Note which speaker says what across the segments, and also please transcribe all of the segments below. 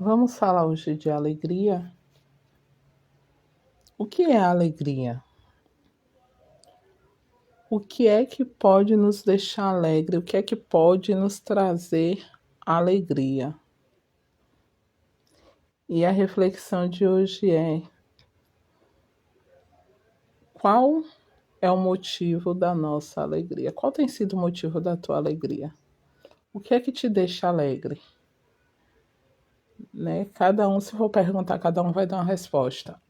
Speaker 1: Vamos falar hoje de alegria? O que é alegria? O que é que pode nos deixar alegre? O que é que pode nos trazer alegria? E a reflexão de hoje é: qual é o motivo da nossa alegria? Qual tem sido o motivo da tua alegria? O que é que te deixa alegre? Né? Cada um, se for perguntar, cada um vai dar uma resposta.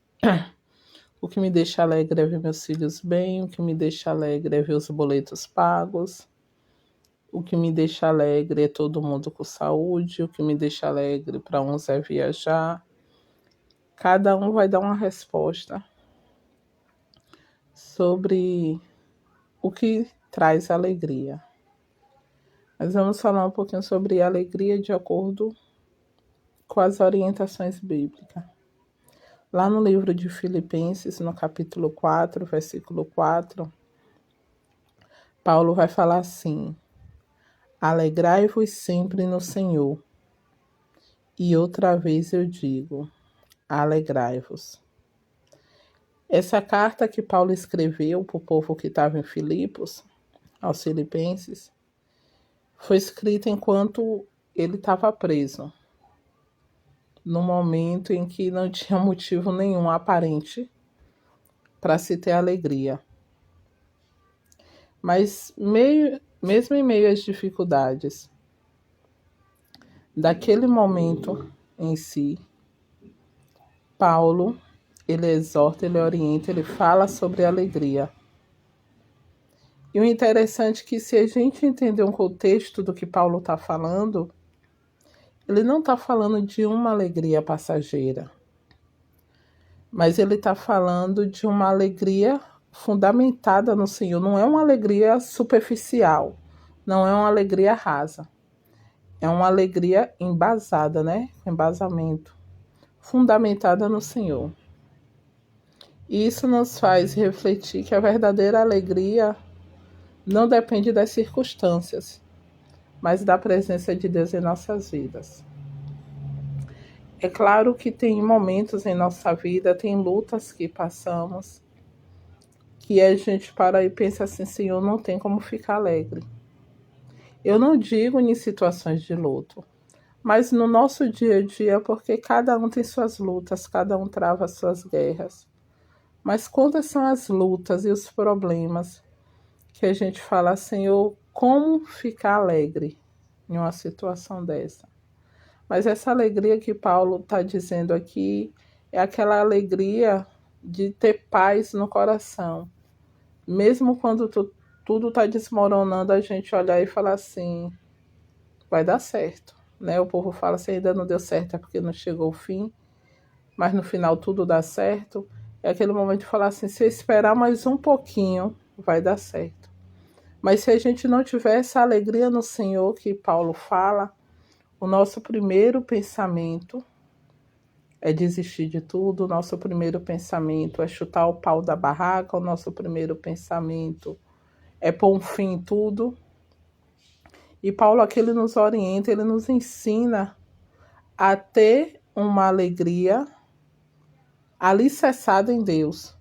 Speaker 1: O que me deixa alegre é ver meus filhos bem, o que me deixa alegre é ver os boletos pagos. O que me deixa alegre é todo mundo com saúde, o que me deixa alegre para uns é viajar. Cada um vai dar uma resposta sobre o que traz alegria. Mas vamos falar um pouquinho sobre alegria de acordo com as orientações bíblicas. Lá no livro de Filipenses, no capítulo 4, versículo 4, Paulo vai falar assim: alegrai-vos sempre no Senhor. E outra vez eu digo, alegrai-vos. Essa carta que Paulo escreveu para o povo que estava em Filipos, aos filipenses, foi escrita enquanto ele estava preso, no momento em que não tinha motivo nenhum aparente para se ter alegria. Mas mesmo em meio às dificuldades daquele momento em si, Paulo, ele exorta, ele orienta, ele fala sobre alegria. E o interessante é que, se a gente entender um contexto do que Paulo está falando, ele não está falando de uma alegria passageira, mas ele está falando de uma alegria fundamentada no Senhor. Não é uma alegria superficial, não é uma alegria rasa. É uma alegria embasada, né? Embasamento, fundamentada no Senhor. E isso nos faz refletir que a verdadeira alegria não depende das circunstâncias, mas da presença de Deus em nossas vidas. É claro que tem momentos em nossa vida, tem lutas que passamos, que a gente para e pensa assim, Senhor, não tem como ficar alegre. Eu não digo em situações de luto, mas no nosso dia a dia, porque cada um tem suas lutas, cada um trava suas guerras. Mas quantas são as lutas e os problemas que a gente fala, Senhor, como ficar alegre em uma situação dessa? Mas essa alegria que Paulo está dizendo aqui é aquela alegria de ter paz no coração. Mesmo quando tudo está desmoronando, a gente olhar e falar assim, vai dar certo. Né? O povo fala assim, ainda não deu certo, é porque não chegou o fim, mas no final tudo dá certo. É aquele momento de falar assim, se eu esperar mais um pouquinho, vai dar certo. Mas se a gente não tiver essa alegria no Senhor que Paulo fala, o nosso primeiro pensamento é desistir de tudo, o nosso primeiro pensamento é chutar o pau da barraca, o nosso primeiro pensamento é pôr um fim em tudo. E Paulo aqui ele nos orienta, ele nos ensina a ter uma alegria alicerçada em Deus.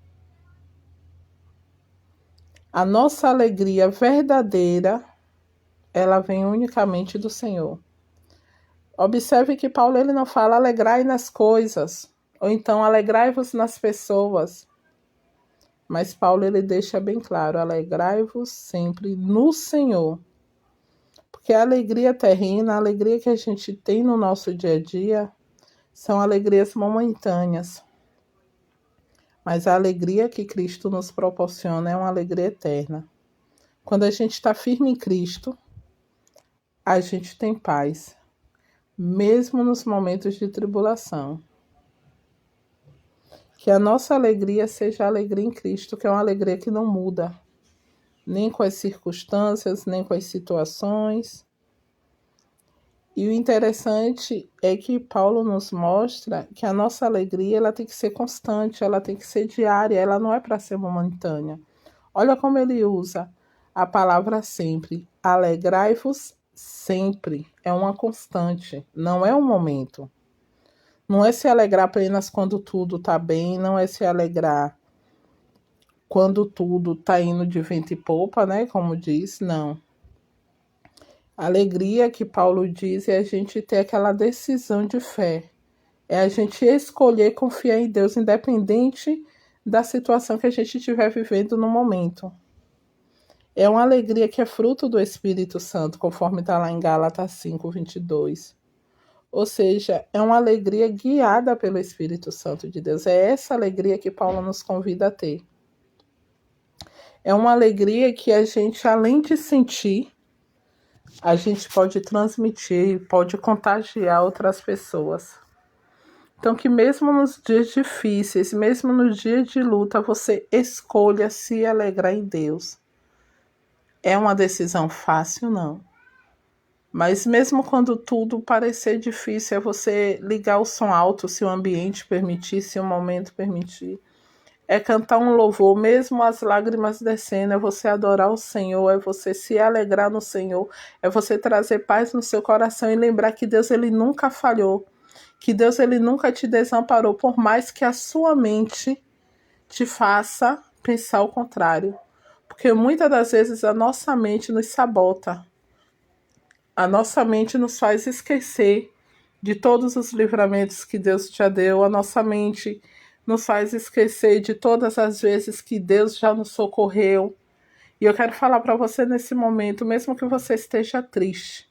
Speaker 1: A nossa alegria verdadeira, ela vem unicamente do Senhor. Observe que Paulo ele não fala alegrai nas coisas, ou então alegrai-vos nas pessoas. Mas Paulo ele deixa bem claro, alegrai-vos sempre no Senhor. Porque a alegria terrena, a alegria que a gente tem no nosso dia a dia, são alegrias momentâneas. Mas a alegria que Cristo nos proporciona é uma alegria eterna. Quando a gente está firme em Cristo, a gente tem paz, mesmo nos momentos de tribulação. Que a nossa alegria seja a alegria em Cristo, que é uma alegria que não muda, nem com as circunstâncias, nem com as situações. E o interessante é que Paulo nos mostra que a nossa alegria ela tem que ser constante, ela tem que ser diária, ela não é para ser momentânea. Olha como ele usa a palavra sempre. Alegrai-vos sempre. É uma constante, não é um momento. Não é se alegrar apenas quando tudo está bem, não é se alegrar quando tudo está indo de vento e popa, né? Como diz, não. A alegria que Paulo diz é a gente ter aquela decisão de fé. É a gente escolher confiar em Deus, independente da situação que a gente estiver vivendo no momento. É uma alegria que é fruto do Espírito Santo, conforme está lá em Gálatas 5:22. Ou seja, é uma alegria guiada pelo Espírito Santo de Deus. É essa alegria que Paulo nos convida a ter. É uma alegria que a gente, além de sentir, a gente pode transmitir, pode contagiar outras pessoas. Então, que mesmo nos dias difíceis, mesmo nos dias de luta, você escolha se alegrar em Deus. É uma decisão fácil, não. Mas mesmo quando tudo parecer difícil, é você ligar o som alto, se o ambiente permitir, se o momento permitir. É cantar um louvor, mesmo as lágrimas descendo, é você adorar o Senhor, é você se alegrar no Senhor, é você trazer paz no seu coração e lembrar que Deus ele nunca falhou, que Deus ele nunca te desamparou, por mais que a sua mente te faça pensar o contrário. Porque muitas das vezes a nossa mente nos sabota. A nossa mente nos faz esquecer de todos os livramentos que Deus já deu. A nossa mente nos faz esquecer de todas as vezes que Deus já nos socorreu. E eu quero falar para você nesse momento, mesmo que você esteja triste,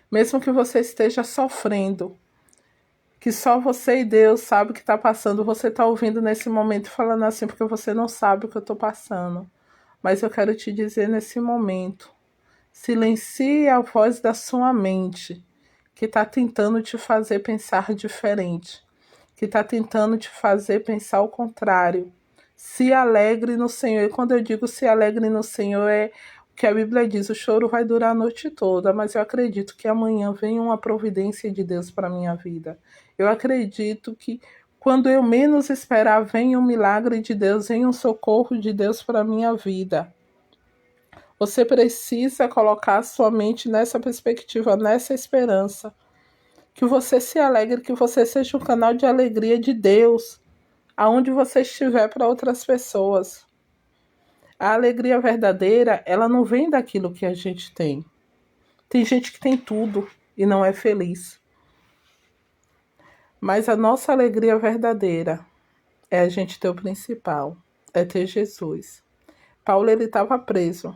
Speaker 1: mesmo que você esteja sofrendo, que só você e Deus sabe o que está passando, você está ouvindo nesse momento falando assim porque você não sabe o que eu estou passando. Mas eu quero te dizer nesse momento, silencie a voz da sua mente, que está tentando te fazer pensar diferente, que está tentando te fazer pensar o contrário. Se alegre no Senhor. E quando eu digo se alegre no Senhor, é o que a Bíblia diz: o choro vai durar a noite toda, mas eu acredito que amanhã vem uma providência de Deus para a minha vida. Eu acredito que quando eu menos esperar, vem um milagre de Deus, vem um socorro de Deus para a minha vida. Você precisa colocar a sua mente nessa perspectiva, nessa esperança. Que você se alegre, que você seja um canal de alegria de Deus, aonde você estiver para outras pessoas. A alegria verdadeira, ela não vem daquilo que a gente tem. Tem gente que tem tudo e não é feliz. Mas a nossa alegria verdadeira é a gente ter o principal, é ter Jesus. Paulo, ele estava preso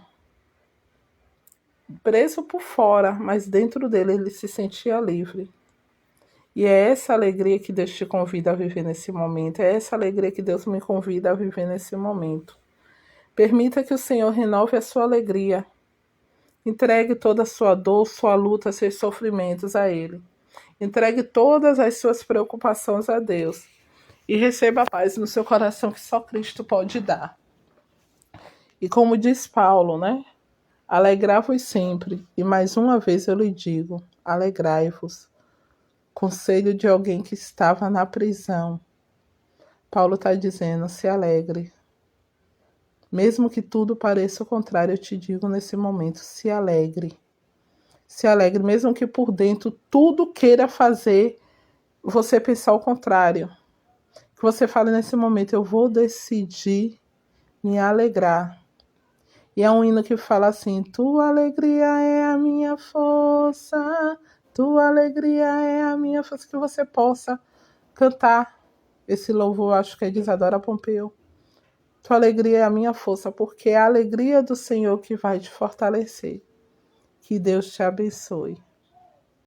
Speaker 1: por fora, mas dentro dele ele se sentia livre. E é essa alegria que Deus te convida a viver nesse momento. É essa alegria que Deus me convida a viver nesse momento. Permita que o Senhor renove a sua alegria. Entregue toda a sua dor, sua luta, seus sofrimentos a Ele. Entregue todas as suas preocupações a Deus. E receba a paz no seu coração que só Cristo pode dar. E como diz Paulo, né? Alegrai-vos sempre. E mais uma vez eu lhe digo, alegrai-vos. Conselho de alguém que estava na prisão. Paulo está dizendo, se alegre. Mesmo que tudo pareça o contrário, eu te digo nesse momento, se alegre. Se alegre, mesmo que por dentro tudo queira fazer você pensar o contrário. Que você fale nesse momento, eu vou decidir me alegrar. E é um hino que fala assim, tua alegria é a minha força, tua alegria é a minha força, que você possa cantar esse louvor, acho que é de Isadora Pompeu. Tua alegria é a minha força, porque é a alegria do Senhor que vai te fortalecer. Que Deus te abençoe.